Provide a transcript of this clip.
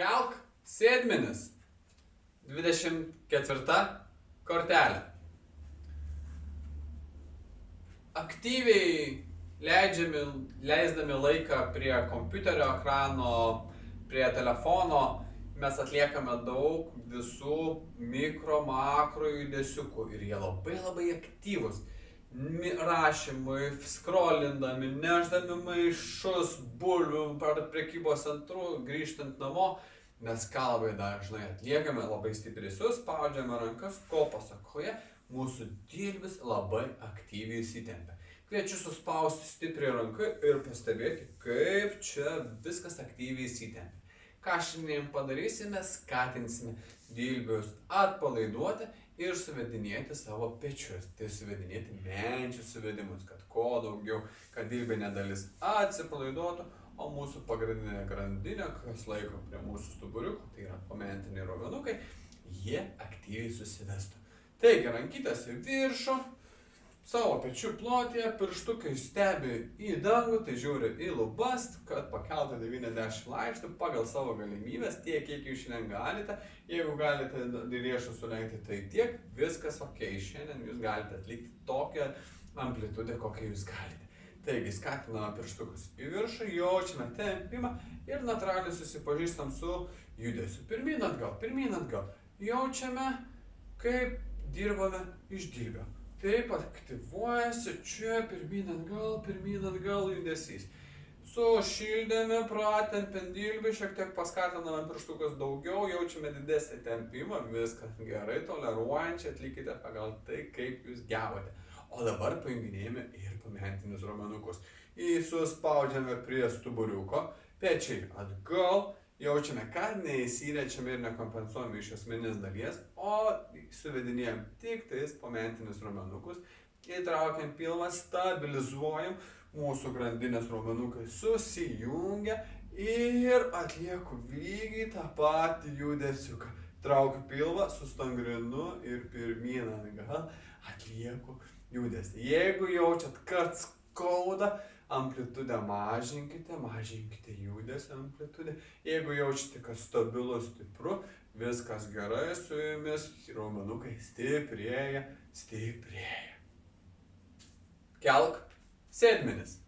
Kelk sėdmenis. 24 kortelė. Aktyviai leisdami laiką prie kompiuterio ekrano, prie telefono, mes atliekame daug visų mikro, makro judesiukų ir jie labai aktyvus. Rašymui, scrollindami, neždami maišus, bulvių per prekybos centrų, grįžtant namo, mes ką labai dažnai atliekame, labai stipriai suspaudžiame rankas, ko pasakoje mūsų dilbis labai aktyviai įsitempia. Kviečiu suspausti stipriai ranką ir pastebėti, kaip čia viskas aktyviai įsitempia. Ką šiandien padarysime, skatinsime dilbius atpalaiduoti ir suvedinėti savo pečius. Tai suvedinėti menčių suvedimus, kad kuo daugiau, kad dilbinė dalis atsipalaiduotų, o mūsų pagrindinė grandinė, kas laiko prie mūsų stuburiukų, tai yra pomentiniai raumenukai, jie aktyviai susivestų. Taigi, rankytės į viršų, savo pečių plotyje, pirštukai stebi į dangų, tai žiūri į lubas, kad pakeltų 90 laipsnių pagal savo galimybės, tiek, kiek jūs šiandien galite. Jeigu galite riešų sulenkti, tai tiek, viskas ok. Šiandien jūs galite atlikti tokią amplitudę, kokią jūs galite. Taigi, skatiname pirštukus į viršų, jaučiame tempimą ir natūraliai susipažįstam su judesiu. Pirmyn atgal. Jaučiame, kaip dirbame iš dilbio. Taip aktyvuojasi čia pirmyn atgal judesys. Sušildėme, pratempėm dilbį, šiek tiek paskatiname pirštukus daugiau, jaučiame didesnį tempimą, viskas gerai, toleruojančiai atlikite pagal tai, kaip jūs gavote. O dabar pajunginėjame ir pomentinius raumenukus. Suspaudžiame prie stuburiuko, pečiai atgal. Jaučiame, kad neįsirečiame ir nekompensuojame iš esminės dalies, o suvedinėjom tik tais pomentinius raumenukus. Įtraukiam pilvą, stabilizuojam, mūsų grandinės raumenukai susijungia ir atlieku lygiai tą patį judesiuką. Traukiu pilvą, sustangrinu ir pirmyn atgal atlieku judesį. Jeigu jaučiat, kad skauda, amplitudę mažinkite judesio amplitudę. Jeigu jaučiate, kad stabilu, stipru, viskas gerai su jumis, raumenukai stiprėja. Kelk sėdmenis.